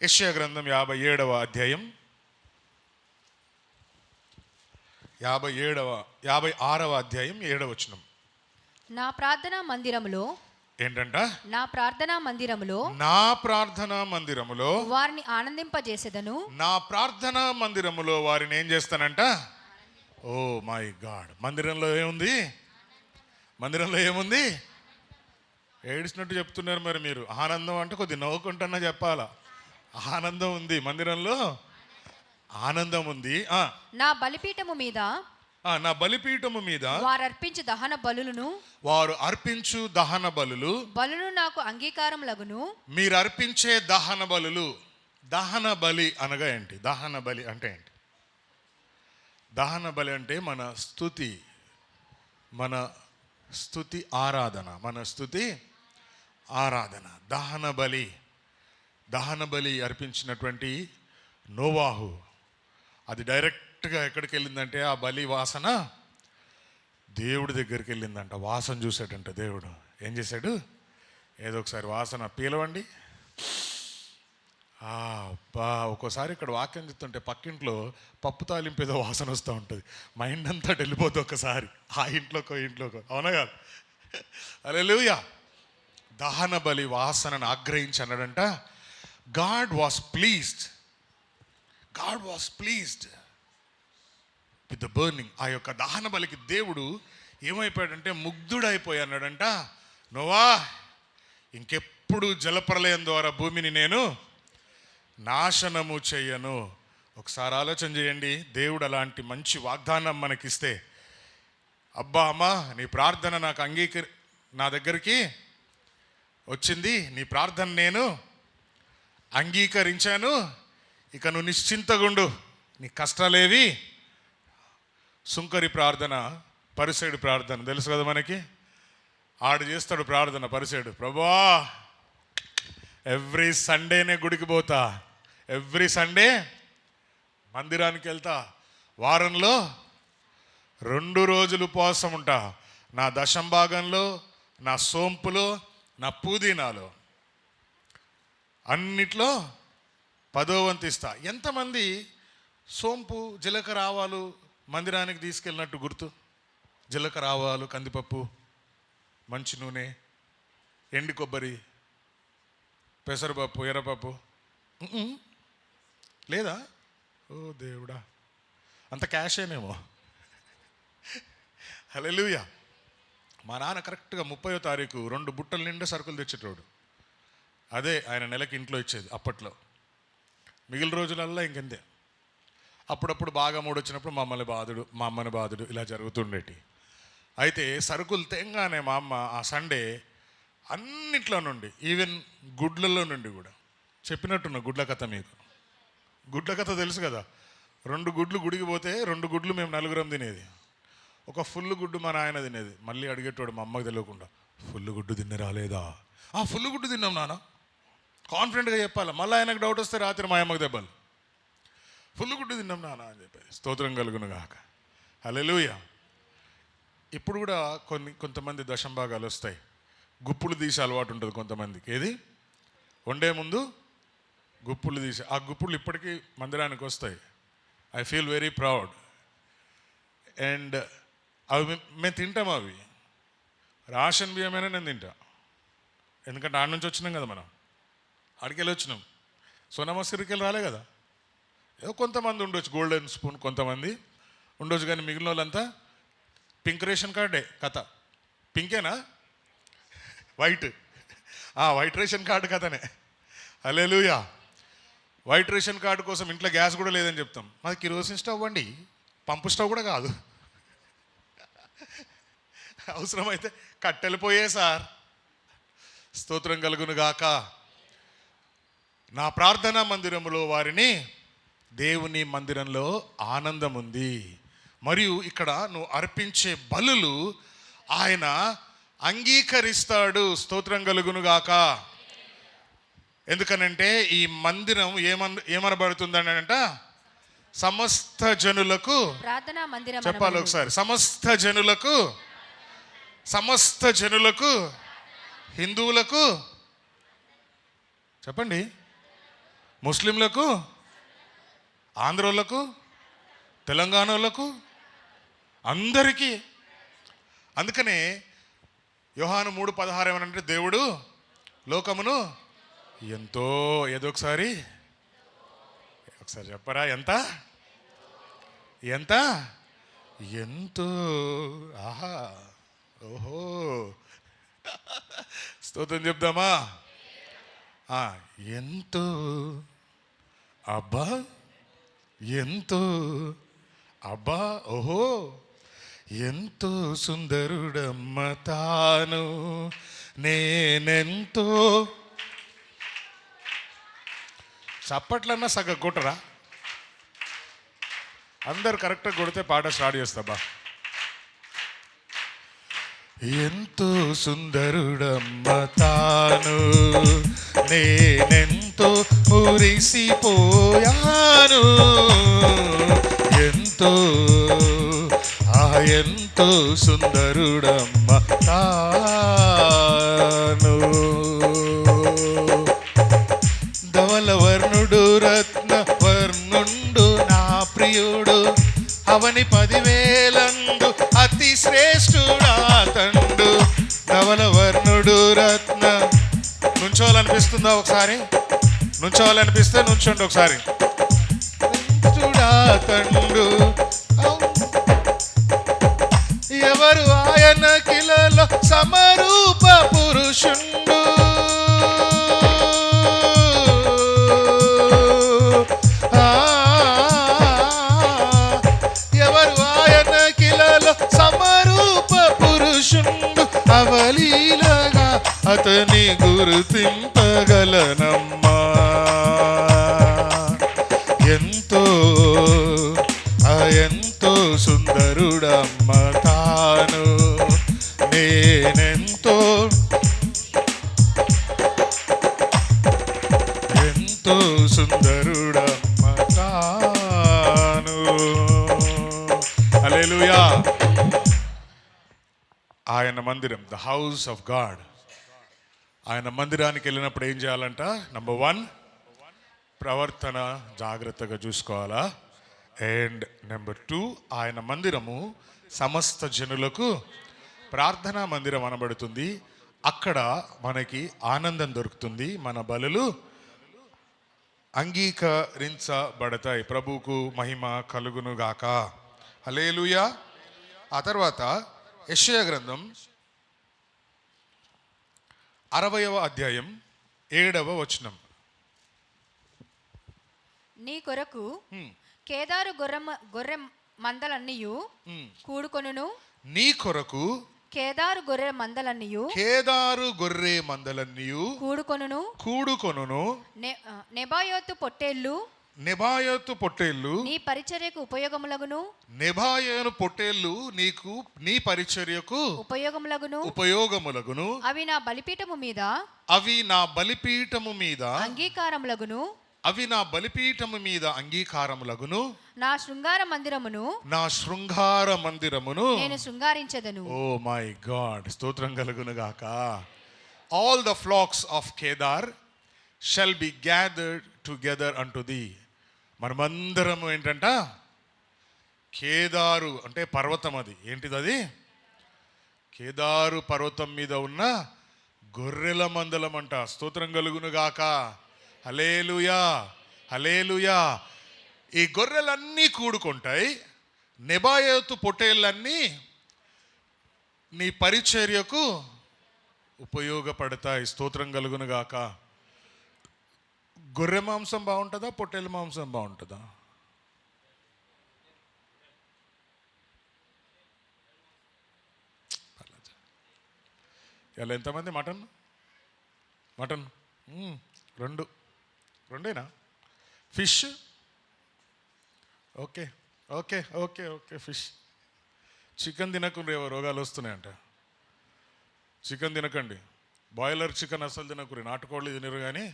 [SPEAKER 2] యెషయా గ్రంథం 57వ అధ్యాయం 56వ అధ్యాయం 7వ వచనం.
[SPEAKER 3] నా ప్రార్థనా మందిరములో
[SPEAKER 2] ఏంటంట?
[SPEAKER 3] నా ప్రార్థనా మందిరములో
[SPEAKER 2] నా ప్రార్థనా మందిరములో
[SPEAKER 3] వారిని ఆనందింపజేసేదను.
[SPEAKER 2] నా ప్రార్థనా మందిరములో వారిని ఏం చేస్తానంట? ఓ మై గాడ్, మందిరంలో ఏముంది? మందిరంలో ఏముంది? ఏడిసినట్టు చెప్తున్నారు మరి మీరు. ఆనందం అంటే కొద్ది నవ్వుకుంటున్నా చెప్పాలా. ఆనందం ఉంది మందిరంలో, ఆనందం ఉంది.
[SPEAKER 3] నా బలిపీఠము మీద
[SPEAKER 2] నా బలిపీఠము మీద
[SPEAKER 3] వారు అర్పించు దహన బలులను,
[SPEAKER 2] వారు అర్పించు దహన బలులు
[SPEAKER 3] నాకు అంగీకారం లగును.
[SPEAKER 2] మీరు అర్పించే దహన బలులు. దహన బలి అనగా ఏంటి? దహన బలి అంటే ఏంటి? దహన బలి అంటే మన స్తుతి ఆరాధన, మన స్తుతి ఆరాధన. దహన బలి అర్పించినటువంటి నోవాహు, అది డైరెక్ట్గా ఎక్కడికి వెళ్ళిందంటే ఆ బలి వాసన దేవుడి దగ్గరికి వెళ్ళిందంట. వాసన చూసాడంట దేవుడు. ఏం చేశాడు? ఏదో ఒకసారి వాసన పీలవండి. అబ్బా, ఒక్కోసారి ఇక్కడ వాక్యం చెప్తుంటే పక్కింట్లో పప్పు తాలింపు ఏదో వాసన వస్తూ ఉంటుంది, మైండ్ అంతా వెళ్ళిపోతుంది ఒకసారి, ఆ ఇంట్లోకో. అవునా కాదు? హల్లెలూయా. దహన బలి వాసనను ఆగ్రహించి అన్నాడంట, God was pleased with the burning. ఆ యొక్క దహన బలికి దేవుడు ఏమైపోయాడంటే ముగ్ధుడైపోయాడంట. నోవా, ఇంకెప్పుడు జలప్రలయం ద్వారా భూమిని నేను నాశనము చేయను. ఒకసారి ఆలోచన చేయండి. దేవుడు అలాంటి మంచి వాగ్దానం మనకిస్తే, అబ్బా అమ్మా నీ ప్రార్థన నాకు నా దగ్గరికి వచ్చింది, నీ ప్రార్థన నేను అంగీకరించాను, ఇక నువ్వు నిశ్చింతగుండు, నీ కష్టాలేవి. సుంకరి ప్రార్థన, పరిసేడు ప్రార్థన తెలుసు కదా మనకి. ఆడు చేస్తాడు ప్రార్థన పరిసేడు, ప్రభువా ఎవ్రీ సండేనే గుడికి పోతా, ఎవ్రీ సండే మందిరానికి వెళ్తా, వారంలో 2 రోజులు ఉపవాసం ఉంటా, నా దశంభాగంలో, నా సోంపులో, నా పుదీనాలో అన్నిట్లో 10వ వంతు ఇస్తా. ఎంతమంది సోంపు జీలకర్ర ఆవాలు మందిరానికి తీసుకెళ్ళినట్టు గుర్తు? జీలకర్ర ఆవాలు, కందిపప్పు, మంచి నూనె, ఎండి కొబ్బరి, పెసరపప్పు, ఎర్రపప్పు లేదా? ఓ దేవుడా, అంత క్యాషేనేమో. హల్లెలూయా. మా నాన్న కరెక్ట్గా 30వ తారీఖు 2 బుట్టల నిండా సరుకులు తెచ్చేటోడు. అదే ఆయన నెలకి ఇంట్లో ఇచ్చేది అప్పట్లో. మిగిలిన రోజులల్లా ఇంకెంతే. అప్పుడప్పుడు బాగా మూడు వచ్చినప్పుడు మా అమ్మని బాధుడు ఇలా జరుగుతుండేటి. అయితే సరుకులు తేంగానే మా అమ్మ ఆ సండే అన్నిట్లో నుండి, ఈవెన్ గుడ్లలో నుండి కూడా, చెప్పినట్టున్న గుడ్ల కథ మీకు. గుడ్ల కథ తెలుసు కదా. 2 గుడ్లు గుడికి పోతే 2 గుడ్లు మేము 4 తినేది. ఒక ఫుల్ గుడ్డు మా నాయన తినేది. మళ్ళీ అడిగేటోడు మా అమ్మకి తెలియకుండా, ఫుల్ గుడ్డు తిన్న రాలేదా? ఫుల్ గుడ్డు తిన్నాం నాన్న, కాన్ఫిడెంట్గా చెప్పాలి. మళ్ళీ ఆయనకు డౌట్ వస్తే రాత్రి మా అమ్మకి దెబ్బలు, ఫుల్ గుడ్డు తిన్నాం నాన్న అని చెప్పేసి. స్తోత్రం కలుగును గాక. హల్లెలూయా. ఇప్పుడు కూడా కొంతమంది దశంభాగాలు వస్తాయి, గుప్పులు తీసే అలవాటు ఉంటుంది కొంతమందికి. ఏది? వండే ముందు గుప్పులు తీసి, ఆ గుప్పులు ఇప్పటికీ మందిరానికి వస్తాయి. I feel very proud. And అవి మేము తింటాం. అవి రేషన్ బియ్యమైనా నేను తింటా, ఎందుకంటే ఆడ నుంచి వచ్చినాం కదా, మనం ఆడికెళ్ళి వచ్చినాం. సోనామసూరికి రాలే కదా. ఏదో కొంతమంది ఉండొచ్చు గోల్డెన్ స్పూన్, కొంతమంది ఉండొచ్చు, కానీ మిగిలిన వాళ్ళంతా పింక్ రేషన్ కార్డే కథ. పింకేనా? వైట్. వైట్ రేషన్ కార్డు కథనే. హల్లెలూయా. వైట్ రేషన్ కార్డు కోసం ఇంట్లో గ్యాస్ కూడా లేదని చెప్తాం. మాది కిరోసిన్ స్టవ్ అండి, పంపు స్టవ్ కూడా కాదు. అవసరమైతే కట్టెలు పోయే సార్. స్తోత్రం కలుగును గాక. నా ప్రార్థనా మందిరంలో వారిని, దేవుని మందిరంలో ఆనందం ఉంది. మరియు ఇక్కడ నువ్వు అర్పించే బలులు ఆయన అంగీకరిస్తాడు. స్తోత్రం కలుగును గాక. ఎందుకనంటే ఈ మందిరం ఏమనబడుతుందని అంట, సమస్త జనులకు
[SPEAKER 3] ప్రార్థనా మందిరం
[SPEAKER 2] చెప్పాలి ఒకసారి. సమస్త జనులకు, హిందువులకు చెప్పండి, ముస్లింలకు, ఆంధ్రోళ్ళకు, తెలంగాణలకు, అందరికీ. అందుకనే యోహాను 3:16 ఏమనంటే, దేవుడు లోకమును ఎంతో, ఏదో ఒకసారి చెప్పరా, ఎంత ఎంతో, ఆహా, ఓహో, స్తోత్రం చెప్దామా? ఎంతో, అబ్బా, ఎంతో, అబ్బా, ఓహో, ఎంతో సుందరుడమ్మ తాను, నేనెంతో. చప్పట్లన్నా సగం కొట్టరా? అందరు కరెక్ట్గా కొడితే పాట స్టార్ట్ చేస్తాబా. ఎంతో సుందరుడమ్మ తాను, నేనెంతో మురిసిపోయాను, ఎంతో ఎంతో సుందరుడమ్మ తాను. ధవల వర్ణుడు, రత్న వర్ణుండు నా ప్రియుడు, అవని 10,000 అతి శ్రేష్ఠుడా తండు. ధవల వర్ణుడు, రత్న. నుంచోవాలనిపిస్తుందా? ఒకసారి నుంచోవాలనిపిస్తే నుంచోండి ఒకసారి. తండు, ఎవరు ఆయన కిలలో సమరూప పురుషుండు, ఎవరు ఆయన కిలలో సమరూప పురుషుండు, అవలీలగా అతని గుర్తింపగలనమ్మా. ఎంతో ఎంతో సుందరుడమ్మ తాను, నేనెంతో ఎంతో సుందరుడమ్మ తాను. హల్లెలూయా. ఆయన మందిరం, ద హౌస్ ఆఫ్ గాడ్. ఆయన మందిరానికి వెళ్ళినప్పుడు ఏం చేయాలంట? నంబర్ 1, ప్రవర్తన జాగ్రత్తగా చూసుకోవాలా. అండ్ నెంబర్ 2, ఆయన మందిరము సమస్త జనులకు ప్రార్థనా మందిరం అనబడుతుంది. అక్కడ మనకి ఆనందం దొరుకుతుంది, మన బలులు అంగీకరించబడతాయి. ప్రభువుకు మహిమ కలుగును గాక. హల్లెలూయా. ఆ తర్వాత యెషయా గ్రంథం 60వ అధ్యాయం 7వ వచనం.
[SPEAKER 3] నీ కొరకు కేదారు గొర్రె మందలన్నీయు కూడుకొనును.
[SPEAKER 2] నీ కొరకు
[SPEAKER 3] కేదారు గొర్రె మందలన్నీయు కూడుకొనును. నెబాయోతు పొట్టేళ్ళు నీ పరిచర్యకు ఉపయోగములగును.
[SPEAKER 2] నెబాయోను పొట్టేళ్ళు నీకు, నీ పరిచర్యకు ఉపయోగములగును.
[SPEAKER 3] అవి నా బలిపీఠము మీద అంగీకారములగును. నా శృంగార మందిరమును నేను శృంగారించెదను.
[SPEAKER 2] ఓ మై గాడ్, స్తోత్రం కలుగును గాక. All the flax of Kedar shall be gathered together unto the. మనమందరము ఏంటంట? కేదారు అంటే పర్వతం. అది ఏంటిది? అది కేదారు పర్వతం మీద ఉన్న గొర్రెల మందలం అంట. స్తోత్రం కలుగును గాక. హల్లెలూయా, హల్లెలూయా. ఈ గొర్రెలన్నీ కూడుకుంటాయి, నెబాయోతు పొట్టేళ్ళన్నీ నీ పరిచర్యకు ఉపయోగపడతాయి. స్తోత్రం కలుగును గాక. గొర్రె మాంసం బాగుంటుందా, పొట్టేల మాంసం బాగుంటుందా? ఇలా ఎంతమంది మటన్ మటన్ రెండేనా? Fish okay okay okay okay fish. Chicken తినకుండా ఏవో రోగాలు వస్తున్నాయంట. చికెన్ తినకండి. బాయిలర్ చికెన్ అసలు తినకూరి. నాటుకోళ్ళు తినరు కానీ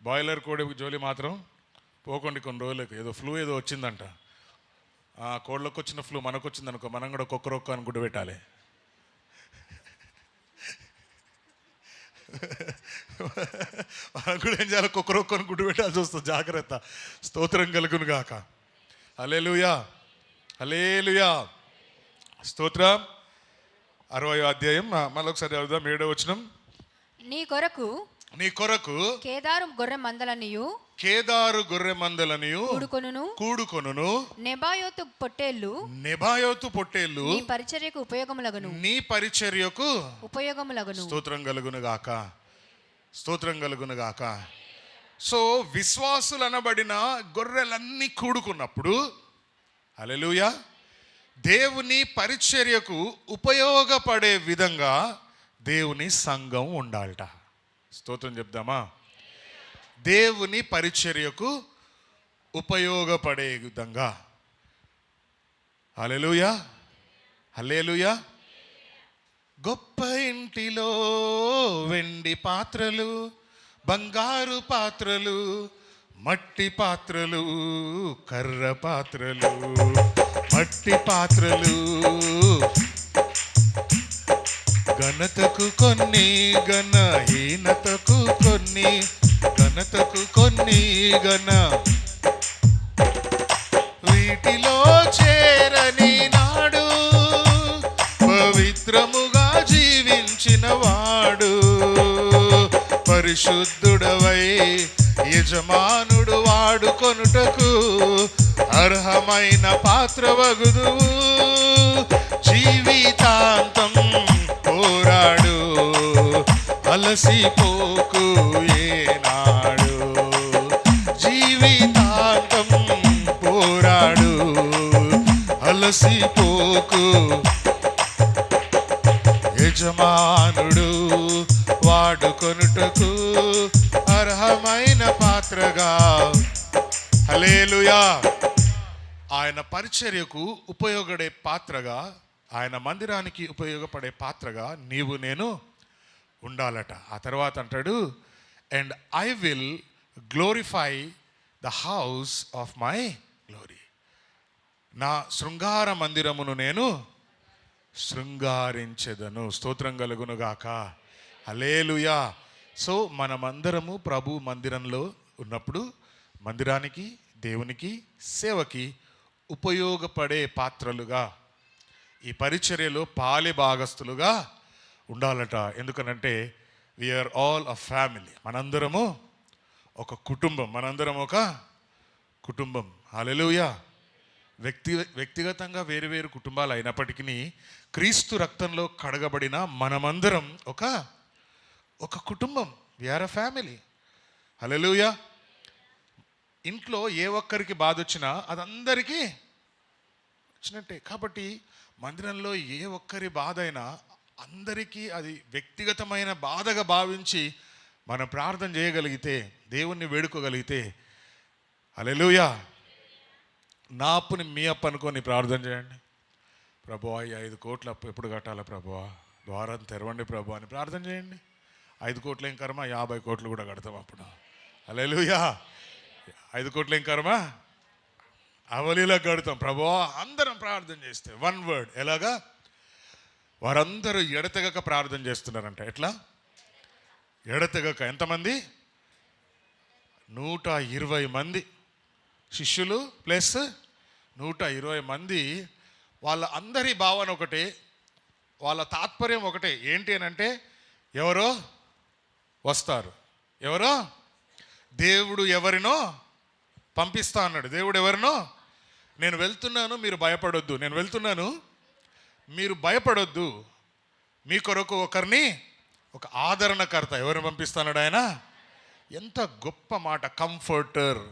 [SPEAKER 2] బాయిలర్ కోడి జోలి మాత్రం పోకండి. కొన్ని రోజులకు ఏదో ఫ్లూ ఏదో వచ్చిందంట. ఆ కోళ్ళకు వచ్చిన ఫ్లూ మనకు వచ్చింది అనుకో, మనం కూడా కుక్కరొక్క అని గుడ్డు పెట్టాలి. మనం కూడా ఏం చేయాలి? కుక్కరొక్కని గుడ్డు పెట్టాల్సి వస్తుంది. జాగ్రత్త. స్తోత్రం కలుగును గాక. హల్లెలూయా హల్లెలూయా. స్తోత్రం. 60వ అధ్యాయం మళ్ళొకసారి చదువుదాం. 7వ వచనం. నీ కొరకు
[SPEAKER 3] కేదారు గొర్రె మందలనియు
[SPEAKER 2] కూడుకొనును
[SPEAKER 3] నెబాయోతు పొట్టేళ్ళు నీ పరిచర్యకు ఉపయోగములగును.
[SPEAKER 2] స్తోత్రం కలుగును గాక. సో విశ్వాసులు అనబడిన గొర్రెలన్నీ కూడుకున్నప్పుడు, హల్లెలూయా, దేవుని పరిచర్యకు ఉపయోగపడే విధంగా దేవుని సంఘం ఉండాలట. స్తోత్రం చెప్దామా? దేవుని పరిచర్యకు ఉపయోగపడే విధంగా. హల్లెలూయా హల్లెలూయా. గొప్ప ఇంటిలో వెండి పాత్రలు, బంగారు పాత్రలు, మట్టి పాత్రలు, కర్ర పాత్రలు, మట్టి పాత్రలు, ఘనతకు కొన్ని, ఘనహీనతకు కొన్ని, ఘనతకు కొన్ని ఘన, వీటిలో చేరని నాడు పవిత్రముగా జీవించిన వాడు, పరిశుద్ధుడవై యజమానుడు వాడుకొనుటకు అర్హమైన పాత్రవగుదువు. జీవితాంతం పోరాడు, అలసిపోకు ఏనాడు. జీవితాంతం పోరాడు, అలసిపోకు. యజమానుడు వాడుకొనుటకు అర్హమైన పాత్రగా. హల్లెలూయా. ఆయన పరిచర్యకు ఉపయోగపడే పాత్రగా, ఆయన మందిరానికి ఉపయోగపడే పాత్రగా నీవు నేను ఉండాలట. ఆ తర్వాత అంటాడు, and I will glorify the house of my glory. నా శృంగార మందిరమును నేను శృంగారించెదను. స్తోత్రం కలుగును గాక. హల్లెలూయా. సో మనమందరము ప్రభు మందిరంలో ఉన్నప్పుడు మందిరానికి, దేవునికి, సేవకి ఉపయోగపడే పాత్రలుగా, ఈ పరిచర్యలో పాలి భాగస్తులుగా ఉండాలట. ఎందుకనంటే వీఆర్ ఆల్ అ ఫ్యామిలీ. మనందరము ఒక కుటుంబం. మనందరం ఒక కుటుంబం. హల్లెలూయా. వ్యక్తిగతంగా వేరు వేరు కుటుంబాలు అయినప్పటికీ క్రీస్తు రక్తంలో కడగబడిన మనమందరం ఒక కుటుంబం. We are a family. హల్లెలూయా. ఇంట్లో ఏ ఒక్కరికి బాధ వచ్చినా అదందరికీ వచ్చినట్టే. కాబట్టి మందిరంలో ఏ ఒక్కరి బాధ అయినా అందరికీ అది వ్యక్తిగతమైన బాధగా భావించి మనం ప్రార్థన చేయగలిగితే, దేవుణ్ణి వేడుకోగలిగితే, హల్లెలూయా, నా అప్పుని మీ అప్పు అనుకొని ప్రార్థన చేయండి. ప్రభువా, ఈ 5 కోట్ల అప్పు ఎప్పుడు కట్టాలా ప్రభువా, ద్వారం తెరవండి ప్రభు అని ప్రార్థన చేయండి. 5 కోట్ల ఏం కర్మ, 50 కోట్లు కూడా కడతాం అప్పుడు. హల్లెలూయా. 5 కోట్ల ఏం కర్మ, అవలీలా కడతాం ప్రభువా. అందరం ప్రార్థన చేస్తే వన్ వర్డ్. ఎలాగా? వారందరూ ఎడతెగక ప్రార్థన చేస్తున్నారంట. ఎట్లా? ఎడతెగక. ఎంతమంది? 120 మంది శిష్యులు ప్లస్ 120 మంది. వాళ్ళ అందరి భావన ఒకటే, వాళ్ళ తాత్పర్యం ఒకటే. ఏంటి అని అంటే, ఎవరో వస్తారు, ఎవరో దేవుడు ఎవరినో పంపిస్తా అన్నాడు. దేవుడు ఎవరినో, నేను వెళ్తున్నాను మీరు భయపడొద్దు, నేను వెళ్తున్నాను మీరు భయపడొద్దు, మీ కొరకు ఒకరిని, ఒక ఆదరణకర్త. ఎవరిని పంపిస్తున్నాడు ఆయన? ఎంత గొప్ప మాట, కంఫర్టర్.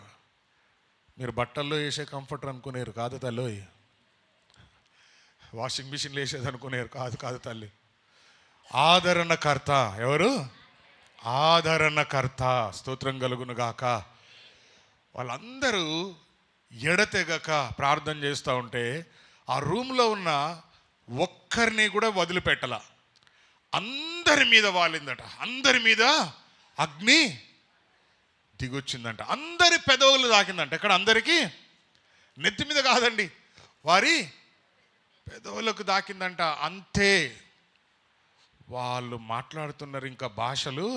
[SPEAKER 2] మీరు బట్టల్లో వేసే కంఫర్టర్ అనుకునేరు కాదు తల్లి, వాషింగ్ మిషన్లో వేసేది అనుకునేరు కాదు కాదు తల్లి. ఆదరణకర్త. ఎవరు? ఆదరణకర్త. స్తోత్రం కలుగును గాక. వాళ్ళందరూ ఎడతెగక ప్రార్థన చేస్తూ ఉంటే ఆ రూమ్లో ఉన్న ఒక్కరిని కూడా వదిలిపెట్టల. అందరి మీద వాలిందట, అందరి మీద అగ్ని దిగొచ్చిందంట, అందరి పెదవులు తాకిందంట. ఎక్కడ? అందరికీ నెత్తి మీద కాదండి, వారి పెదవులకు దాకిందంట. అంతే. వాళ్ళు మాట్లాడుతున్నారు ఇంకా భాషలు,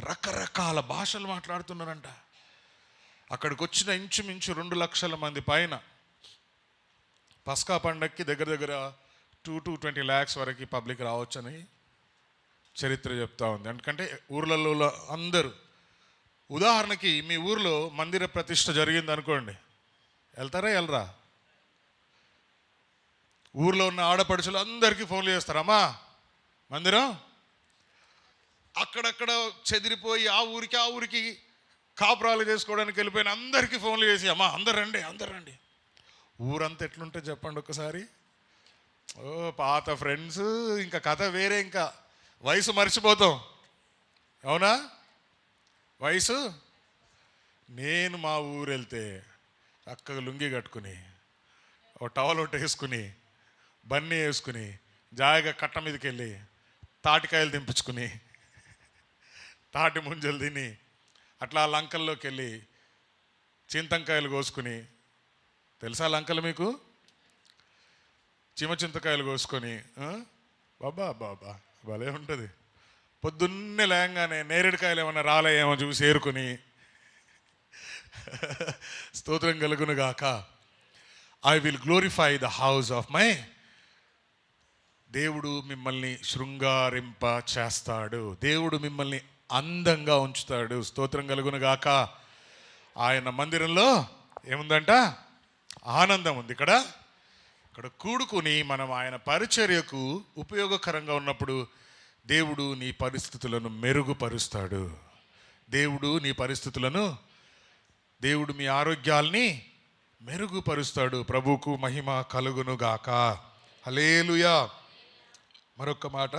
[SPEAKER 2] రకరకాల భాషలు మాట్లాడుతున్నారంట. అక్కడికి వచ్చిన ఇంచుమించు 2 లక్షల మంది పైన. పస్కా పండగకి దగ్గర దగ్గర 2 to 20 lakhs వరకు పబ్లిక్ రావచ్చని చరిత్ర చెప్తా ఉంది. ఎందుకంటే ఊర్లలో అందరూ, ఉదాహరణకి మీ ఊర్లో మందిర ప్రతిష్ఠ జరిగింది అనుకోండి, వెళ్తారా వెళ్ళరా? ఊర్లో ఉన్న ఆడపడుచులు అందరికీ ఫోన్లు చేస్తారు, అమ్మా మందిరం. అక్కడక్కడ చెదిరిపోయి ఆ ఊరికి కాపురాలు చేసుకోవడానికి వెళ్ళిపోయిన అందరికీ ఫోన్లు చేసి, అమ్మా అందరు రండి, అందరు రండి. ఊరంతా ఎట్లుంటే చెప్పండి ఒకసారి. ఓ పాత ఫ్రెండ్స్, ఇంకా కథ వేరే, ఇంకా వయసు మర్చిపోతాం. అవునా? వయసు. నేను మా ఊరు వెళ్తే చక్కగా లుంగి కట్టుకుని, ఓ టవల్ ఒకటి వేసుకుని, బన్నీ వేసుకుని, జాయిగా కట్ట మీదకి వెళ్ళి తాటికాయలు దింపించుకుని, తాటి ముంజలు తిని, అట్లా లంకల్లోకి వెళ్ళి చింతంకాయలు కోసుకుని, తెలుసా లంకలు మీకు? చింతకాయలు కోసుకొని, బాబా బాబా భలే ఉంటుంది. పొద్దున్నే లేయంగానే నేరేడుకాయలు ఏమన్నా రాలేమో చూసి ఏరుకుని, స్తోత్రం కలుగును గాక. I will glorify the house of my. దేవుడు మిమ్మల్ని శృంగారింప చేస్తాడు, దేవుడు మిమ్మల్ని అందంగా ఉంచుతాడు. స్తోత్రం కలుగును గాక. ఆయన మందిరంలో ఏముందంట? ఆనందం ఉంది. ఇక్కడ కూడుకుని మనం ఆయన పరిచర్యకు ఉపయోగకరంగా ఉన్నప్పుడు దేవుడు నీ పరిస్థితులను మెరుగుపరుస్తాడు. దేవుడు మీ ఆరోగ్యాల్ని మెరుగుపరుస్తాడు. ప్రభువుకు మహిమ కలుగును గాక. హల్లెలూయా. మరొక మాట,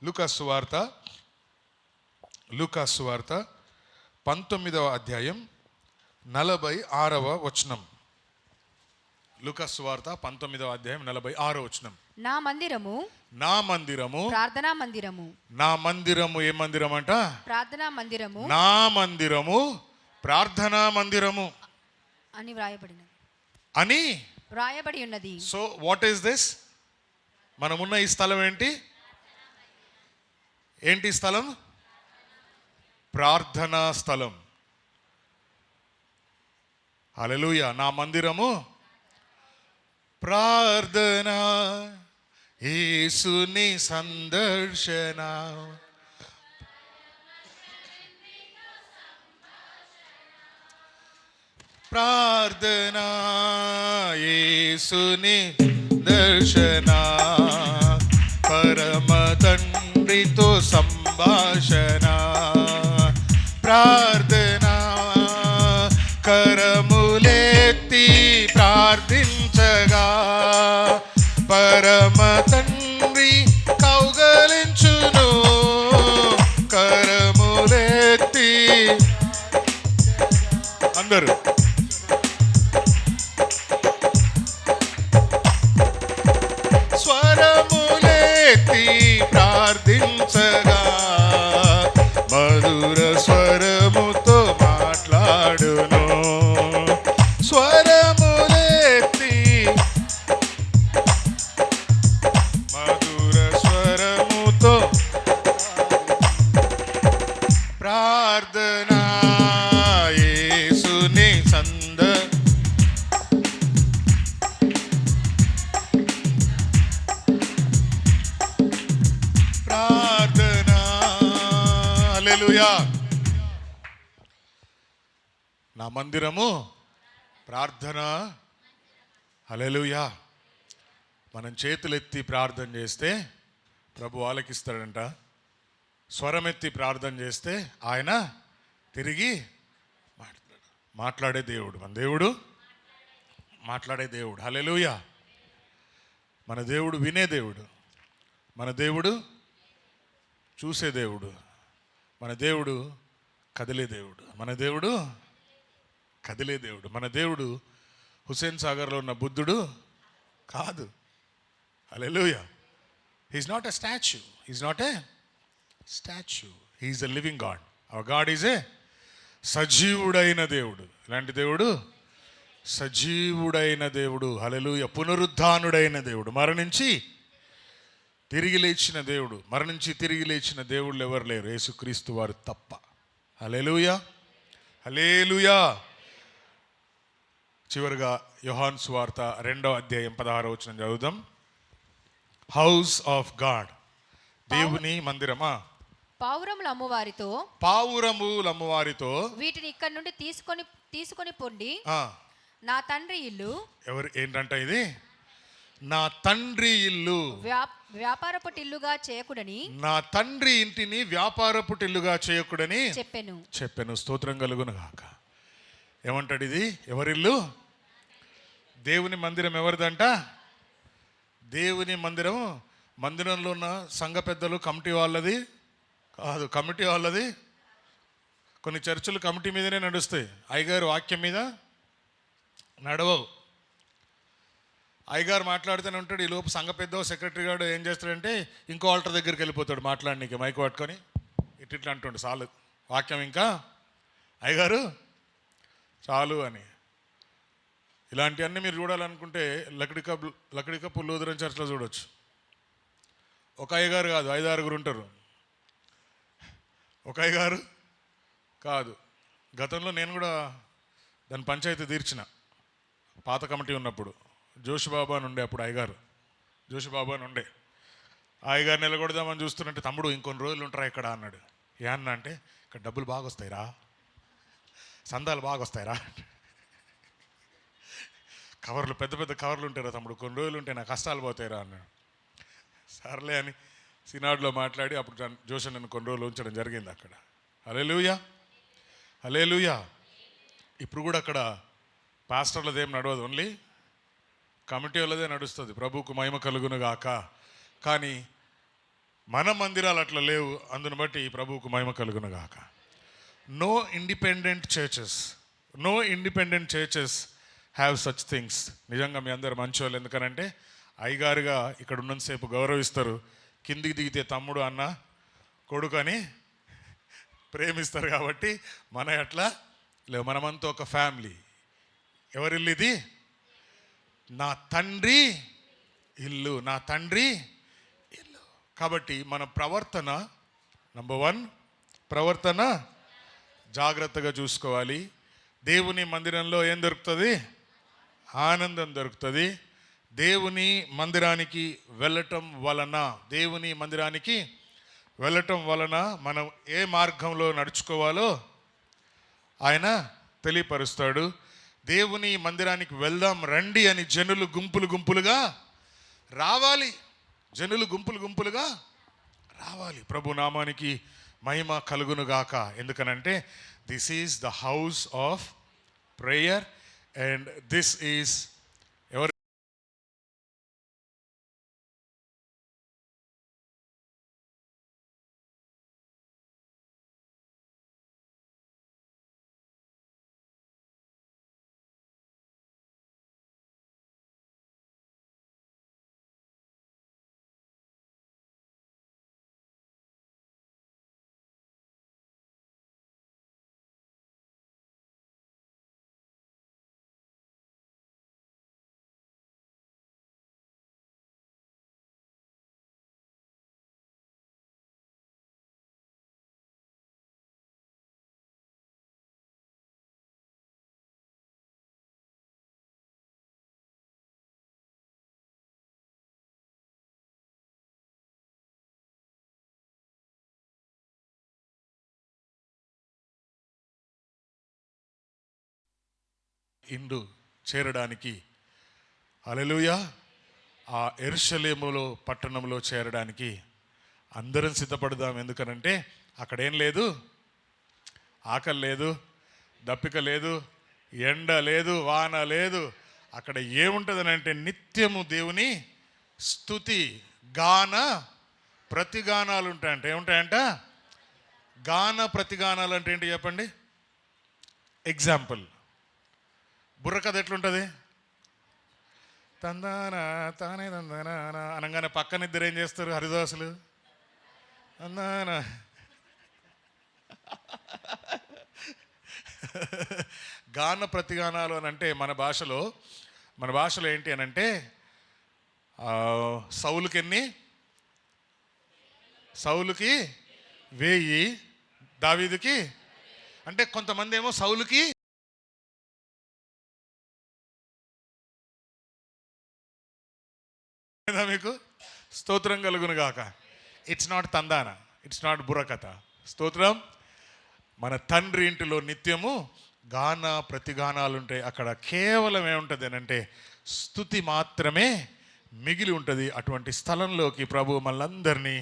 [SPEAKER 2] లూకాసు వార్త 19వ అధ్యాయం 46వ వచనం. లూకాసు వార్త 19వ అధ్యాయం 46వ వచనం. నా మందిరము
[SPEAKER 3] ప్రార్థనా మందిరము.
[SPEAKER 2] నా మందిరము ఏ మందిరం అంట?
[SPEAKER 3] ప్రార్థనా మందిరము.
[SPEAKER 2] నా మందిరము ప్రార్థనా మందిరము
[SPEAKER 3] అని వ్రాయబడి ఉన్నది.
[SPEAKER 2] So what is this? మనమున్న ఈ స్థలం ఏంటి స్థలం? ప్రార్థనా స్థలం. హల్లెలూయా. నా మందిరము ప్రార్థన, యేసుని సందర్శన. ప్రార్థన, యేసుని దర్శన, పరమ తండ్రితో సంభాషణ. ప్రార్థన, కరములెత్తి ప్రార్థించగా పరమ తండ్రి కౌగలించును. కరములెత్తి అందరూ స్వరములెత్తి ప్రార్థించగా మధుర స్వరముతో మాట్లాడును. స్వరములెత్తి మధుర స్వరముతో ప్రార్థన, యేసుని ప్రార్థన. హల్లెలూయా. నా మందిరము ప్రార్థన. హల్లెలూయా. మనం చేతులెత్తి ప్రార్థన చేస్తే ప్రభు ఆలకిస్తాడంట. స్వరమెత్తి ప్రార్థన చేస్తే ఆయన తిరిగి మాట్లాడే దేవుడు. మన దేవుడు మాట్లాడే దేవుడు. హల్లెలూయా. మన దేవుడు వినే దేవుడు, మన దేవుడు చూసే దేవుడు, మన దేవుడు కదిలే దేవుడు, మన దేవుడు కదిలే దేవుడు. మన దేవుడు హుస్సేన్ సాగర్లో ఉన్న బుద్ధుడు కాదు. హల్లెలూయా. He is not a statue, he is not a statue, he is a living God. Our God is a సజీవుడైన దేవుడు. ఇలాంటి దేవుడు సజీవుడైన దేవుడు. హల్లెలూయా. పునరుద్ధానుడైన దేవుడు, మరణించి తిరిగి లేచిన దేవుడు. మరణించి తిరిగి లేచిన దేవుళ్ళు ఎవరు లేరు, యేసుక్రీస్తు వారు తప్ప. హల్లెలూయా, హల్లెలూయా. చివరిగా యోహాను సువార్త 2వ అధ్యాయం 16వ వచనం చదువుదాం. హౌస్ ఆఫ్ గాడ్, దేవుని మందిరమా.
[SPEAKER 3] పావురముల అమ్మవారితో,
[SPEAKER 2] పావురముల అమ్మవారితో
[SPEAKER 3] వీటిని ఇక్కడ నుండి తీసుకొని పొండి, నా తండ్రి ఇల్లు.
[SPEAKER 2] ఎవరు ఏంటంట ఇది? నా తండ్రి ఇల్లు
[SPEAKER 3] వ్యాపారపు ఇల్లుగా చేయకుడని,
[SPEAKER 2] నా తండ్రి ఇంటిని వ్యాపారపు ఇల్లుగా చేయకుడని చెప్పాను. స్తోత్రం కలుగును గాక. ఏమంటాడు? ఇది ఎవరిల్లు? దేవుని మందిరం ఎవరిదంట? దేవుని మందిరం. మందిరంలో ఉన్న సంఘ పెద్దలు కమిటీ వాళ్ళది కాదు, కమిటీ వాళ్ళది. కొన్ని చర్చిలు కమిటీ మీదనే నడుస్తాయి, అయ్యగారు వాక్యం మీద నడవవు. అయ్యగారు మాట్లాడుతూనే ఉంటాడు, ఈ లోపు సంఘ పెద్ద సెక్రటరీ గారు ఏం చేస్తాడంటే ఇంకో ఆల్టర్ దగ్గరికి వెళ్ళిపోతాడు మాట్లాడనీకి, మైక్ పట్టుకొని ఇట్లా అంటుండు, చాలు వాక్యం ఇంకా అయ్యగారు చాలు అని. ఇలాంటివన్నీ మీరు చూడాలనుకుంటే లక్డీ కప్ లూథరన్ చర్చ్లో చూడొచ్చు. ఒక అయ్యగారు కాదు, 5-6 ఉంటారు. ఒక అయ్యగారు కాదు. గతంలో నేను కూడా దాని పంచాయతీ తీర్చిన, పాత కమిటీ ఉన్నప్పుడు. జోషిబాబా అని ఉండే అప్పుడు అయ్యగారు, జోషిబాబా అని ఉండే. ఆ అయ్యగారు నిలగొడదామని చూస్తున్నట్టే, తమ్ముడు ఇంకొన్ని రోజులు ఉంటారా ఇక్కడ అన్నాడు. ఏ అన్న అంటే, ఇక్కడ డబ్బులు బాగా వస్తాయిరా, సందాలు బాగా వస్తాయిరా, కవర్లు పెద్ద పెద్ద కవర్లు ఉంటాయిరా తమ్ముడు, కొన్ని రోజులు ఉంటే నా కష్టాలు పోతాయిరా అన్నాడు. సర్లే అని సినాడ్లో మాట్లాడి అప్పుడు జోషి నన్ను కొన్ని రోజులు ఉంచడం జరిగింది అక్కడ. హల్లెలూయా, హల్లెలూయా. ఇప్పుడు కూడా అక్కడ పాస్టర్లది ఏం నడవదు, ఓన్లీ కమిటీ వాళ్ళదే నడుస్తుంది. ప్రభువుకు మహిమ కలుగును గాక. కానీ మన మందిరాలు అట్లా లేవు, అందును బట్టి ప్రభువుకు మహిమ కలుగును గాక. No independent churches have such things. నిజంగా మీ అందరు మంచోళ్ళు. ఎందుకనంటే అయ్యగారుగా ఇక్కడ ఉన్నంతసేపు గౌరవిస్తారు, కిందికి దిగితే తమ్ముడు అన్న కొడుకు అని ప్రేమిస్తారు. కాబట్టి మన అట్లా లేవు, మనమంతా ఒక ఫ్యామిలీ. ఎవరిల్లు ఇది? నా తండ్రి ఇల్లు, నా తండ్రి ఇల్లు. కాబట్టి మన ప్రవర్తన, నంబర్ 1 ప్రవర్తన జాగ్రత్తగా చూసుకోవాలి. దేవుని మందిరంలో ఏం దొరుకుతుంది? ఆనందం దొరుకుతుంది. దేవుని మందిరానికి వెళ్ళటం వలన మనం ఏ మార్గంలో నడుచుకోవాలో ఆయన తెలియపరుస్తాడు. దేవుని మందిరానికి వెళ్దాం రండి అని జనులు గుంపులుగా రావాలి. ప్రభు నామానికి మహిమ కలుగునుగాక. ఎందుకనంటే this is the house of prayer and this is ఎవరు? ఇందు చేరడానికి, హల్లెలూయా, ఆ యెరూషలేములో పట్టణంలో చేరడానికి అందరం సిద్ధపడదాం. ఎందుకనంటే అక్కడేం లేదు, ఆకలి లేదు, దప్పిక లేదు, ఎండ లేదు, వాన లేదు. అక్కడ ఏముంటుందని అంటే నిత్యము దేవుని స్తుతి, గాన ప్రతిగానాలు ఉంటాయంట. ఏముంటాయంట? గాన ప్రతిగానాలు అంటే ఏంటి చెప్పండి? ఎగ్జాంపుల్, బుర్రకథ ఎట్లుంటుంది? తందాన తానే తందాన అనగానే పక్కన ఇద్దరు ఏం చేస్తారు? హరిదాసులు తందాన. గాన ప్రతిగానాలు అని అంటే మన భాషలో ఏంటి అని అంటే సౌలుకి 1000, దావీదుకి అంటే కొంతమంది ఏమో సౌలుకి మీకు స్తోత్రం కలుగును గాక. ఇట్స్ నాట్ తందాన, ఇట్స్ నాట్ బుర్రకథ. స్తోత్రం. మన తండ్రి ఇంటిలో నిత్యము గాన ప్రతిగానాలు ఉంటాయి. అక్కడ కేవలం ఏముంటుంది అని అంటే స్తుతి మాత్రమే మిగిలి ఉంటుంది. అటువంటి స్థలంలోకి ప్రభు మనందరినీ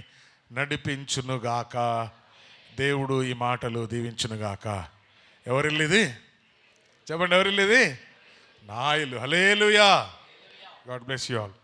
[SPEAKER 2] నడిపించునుగాక. దేవుడు ఈ మాటలు దీవించునుగాక. ఎవరిల్లిది చెప్పండి? ఎవరిల్లిది? నా ఇల్లు. హల్లెలూయా. God bless you all.